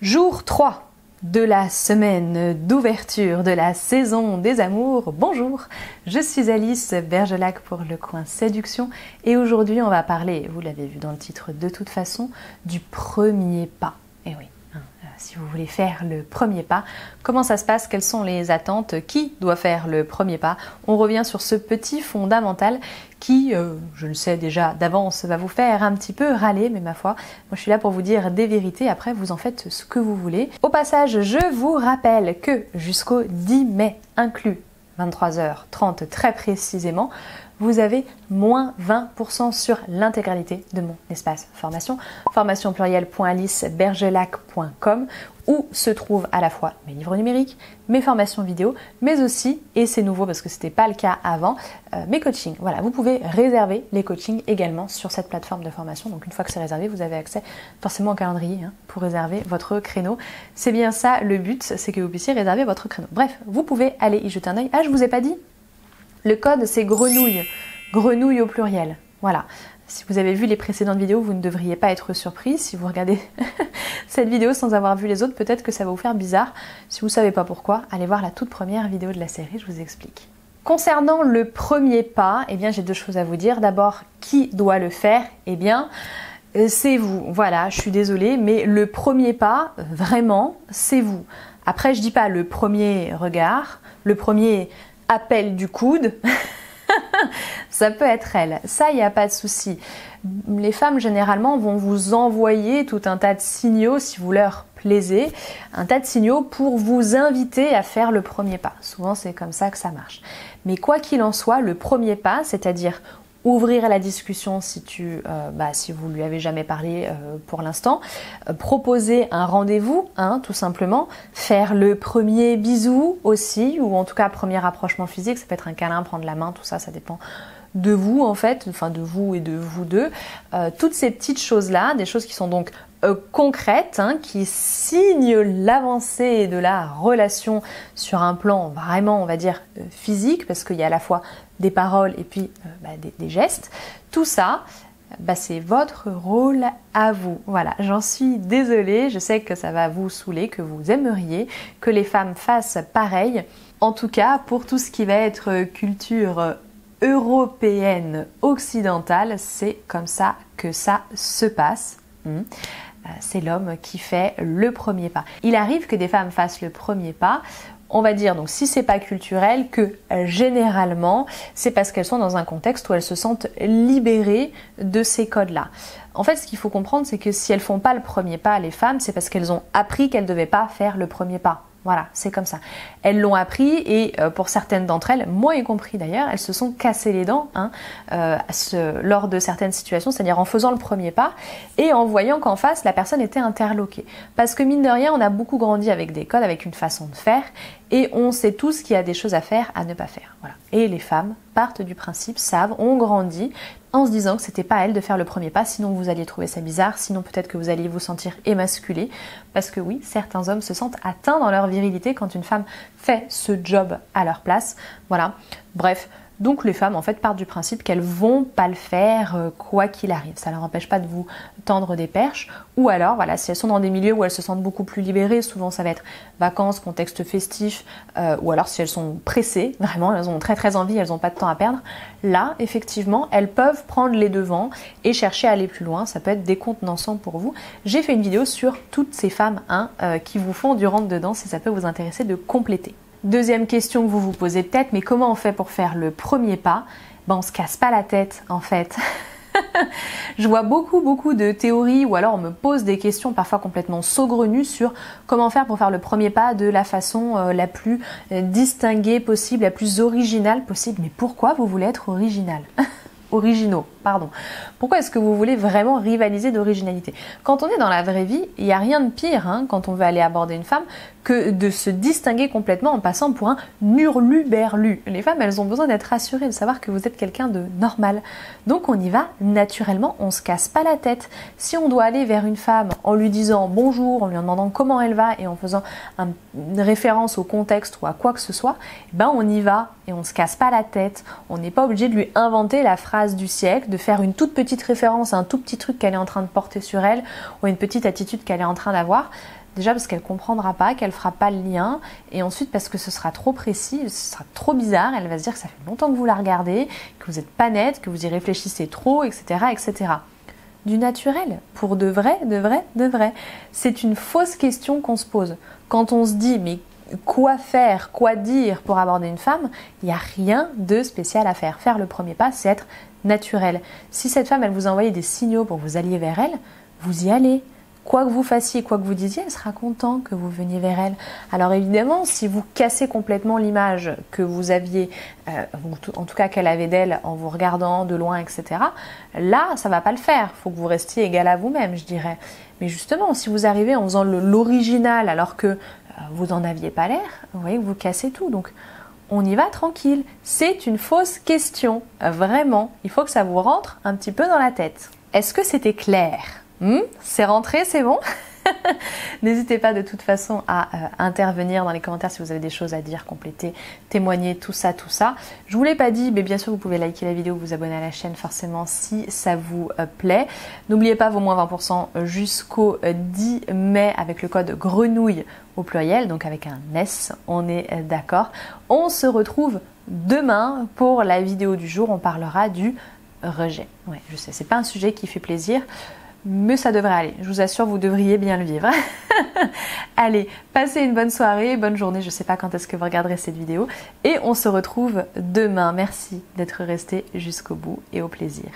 Jour 3 de la semaine d'ouverture de la saison des amours. Bonjour, je suis Alice Bergelac pour Le Coin Séduction et aujourd'hui on va parler, vous l'avez vu dans le titre de toute façon, du premier pas. Et oui, si vous voulez faire le premier pas, comment ça se passe, quelles sont les attentes, qui doit faire le premier pas? On revient sur ce petit fondamental qui, je le sais déjà d'avance, va vous faire un petit peu râler, mais ma foi, moi je suis là pour vous dire des vérités, après vous en faites ce que vous voulez. Au passage, je vous rappelle que jusqu'au 10 mai inclus, 23h30 très précisément, vous avez moins 20% sur l'intégralité de mon espace formation, formation_pluriel.alicebergelac.com, où se trouvent à la fois mes livres numériques, mes formations vidéo, mais aussi, et c'est nouveau parce que ce n'était pas le cas avant, mes coachings. Voilà, vous pouvez réserver les coachings également sur cette plateforme de formation. Donc une fois que c'est réservé, vous avez accès forcément au calendrier pour réserver votre créneau. C'est bien ça le but, c'est que vous puissiez réserver votre créneau. Bref, vous pouvez aller y jeter un œil. Ah, je vous ai pas dit? Le code, c'est grenouille. Grenouille au pluriel. Voilà. Si vous avez vu les précédentes vidéos, vous ne devriez pas être surpris. Si vous regardez cette vidéo sans avoir vu les autres, peut-être que ça va vous faire bizarre. Si vous ne savez pas pourquoi, allez voir la toute première vidéo de la série, je vous explique. Concernant le premier pas, eh bien, j'ai deux choses à vous dire. D'abord, qui doit le faire? Eh bien, c'est vous. Voilà, je suis désolée, mais le premier pas, vraiment, c'est vous. Après, je dis pas le premier regard, le premier appel du coude, ça peut être elle, ça il n'y a pas de souci. Les femmes généralement vont vous envoyer tout un tas de signaux si vous leur plaisez, un tas de signaux pour vous inviter à faire le premier pas. Souvent c'est comme ça que ça marche. Mais quoi qu'il en soit, le premier pas, c'est-à-dire ouvrir la discussion si vous lui avez jamais parlé pour l'instant, proposer un rendez-vous, tout simplement, faire le premier bisou aussi, ou en tout cas premier rapprochement physique, ça peut être un câlin, prendre la main, tout ça, ça dépend de vous en fait, enfin de vous et de vous deux. Toutes ces petites choses-là, des choses qui sont donc concrètes, qui signent l'avancée de la relation sur un plan vraiment, on va dire, physique, parce qu'il y a à la fois des paroles et puis des gestes. Tout ça, c'est votre rôle à vous. Voilà, j'en suis désolée, je sais que ça va vous saouler, que vous aimeriez que les femmes fassent pareil. En tout cas, pour tout ce qui va être culture européenne, occidentale, c'est comme ça que ça se passe. C'est l'homme qui fait le premier pas. Il arrive que des femmes fassent le premier pas. On va dire, donc si c'est pas culturel, que généralement c'est parce qu'elles sont dans un contexte où elles se sentent libérées de ces codes-là. En fait, ce qu'il faut comprendre, c'est que si elles font pas le premier pas, les femmes, c'est parce qu'elles ont appris qu'elles devaient pas faire le premier pas. Voilà, c'est comme ça. Elles l'ont appris et pour certaines d'entre elles, moi y compris d'ailleurs, elles se sont cassées les dents lors de certaines situations, c'est-à-dire en faisant le premier pas et en voyant qu'en face, la personne était interloquée. Parce que mine de rien, on a beaucoup grandi avec des codes, avec une façon de faire et on sait tous qu'il y a des choses à faire, à ne pas faire. Voilà. Et les femmes partent du principe, savent, ont grandi en se disant que c'était pas à elles de faire le premier pas, sinon vous alliez trouver ça bizarre, sinon peut-être que vous alliez vous sentir émasculé, parce que oui, certains hommes se sentent atteints dans leur virilité quand une femme fait ce job à leur place. Voilà, bref. Donc les femmes en fait partent du principe qu'elles vont pas le faire quoi qu'il arrive. Ça ne leur empêche pas de vous tendre des perches. Ou alors voilà, si elles sont dans des milieux où elles se sentent beaucoup plus libérées, souvent ça va être vacances, contexte festif, ou alors si elles sont pressées, vraiment elles ont très très envie, elles n'ont pas de temps à perdre. Là effectivement elles peuvent prendre les devants et chercher à aller plus loin. Ça peut être décontenançant pour vous. J'ai fait une vidéo sur toutes ces femmes qui vous font du rentre dedans, si ça peut vous intéresser de compléter. Deuxième question que vous vous posez peut-être, mais comment on fait pour faire le premier pas? On se casse pas la tête en fait. Je vois beaucoup de théories ou alors on me pose des questions parfois complètement saugrenues sur comment faire pour faire le premier pas de la façon la plus distinguée possible, la plus originale possible. Mais pourquoi vous voulez être original? Originaux, pardon. Pourquoi est-ce que vous voulez vraiment rivaliser d'originalité? Quand on est dans la vraie vie, il n'y a rien de pire quand on veut aller aborder une femme que de se distinguer complètement en passant pour un hurluberlu. Les femmes, elles ont besoin d'être rassurées, de savoir que vous êtes quelqu'un de normal. Donc on y va naturellement, on se casse pas la tête. Si on doit aller vers une femme en lui disant bonjour, en lui demandant comment elle va et en faisant une référence au contexte ou à quoi que ce soit, on y va et on se casse pas la tête. On n'est pas obligé de lui inventer la phrase du siècle, de faire une toute petite référence à un tout petit truc qu'elle est en train de porter sur elle ou une petite attitude qu'elle est en train d'avoir. Déjà parce qu'elle comprendra pas, qu'elle fera pas le lien, et ensuite parce que ce sera trop précis, ce sera trop bizarre, elle va se dire que ça fait longtemps que vous la regardez, que vous n'êtes pas nette, que vous y réfléchissez trop, etc., etc. Du naturel, pour de vrai, de vrai, de vrai. C'est une fausse question qu'on se pose. Quand on se dit, mais quoi faire, quoi dire pour aborder une femme, il n'y a rien de spécial à faire. Faire le premier pas, c'est être naturel. Si cette femme, elle vous a envoyé des signaux pour que vous alliez vers elle, vous y allez. Quoi que vous fassiez, quoi que vous disiez, elle sera contente que vous veniez vers elle. Alors évidemment, si vous cassez complètement l'image que vous aviez, en tout cas qu'elle avait d'elle en vous regardant de loin, etc., là, ça va pas le faire. Il faut que vous restiez égal à vous-même, je dirais. Mais justement, si vous arrivez en faisant l'original alors que vous n'en aviez pas l'air, vous voyez que vous cassez tout. Donc, on y va tranquille. C'est une fausse question. Vraiment, il faut que ça vous rentre un petit peu dans la tête. Est-ce que c'était clair ? C'est rentré, c'est bon? N'hésitez pas de toute façon à intervenir dans les commentaires si vous avez des choses à dire, compléter, témoigner, tout ça, tout ça. Je vous l'ai pas dit, mais bien sûr vous pouvez liker la vidéo, vous abonner à la chaîne forcément si ça vous plaît. N'oubliez pas vos moins 20% jusqu'au 10 mai avec le code grenouille au pluriel, donc avec un S, on est d'accord. On se retrouve demain pour la vidéo du jour, on parlera du rejet. Ouais, je sais, c'est pas un sujet qui fait plaisir, mais ça devrait aller. Je vous assure, vous devriez bien le vivre. Allez, passez une bonne soirée, bonne journée. Je ne sais pas quand est-ce que vous regarderez cette vidéo. Et on se retrouve demain. Merci d'être resté jusqu'au bout et au plaisir.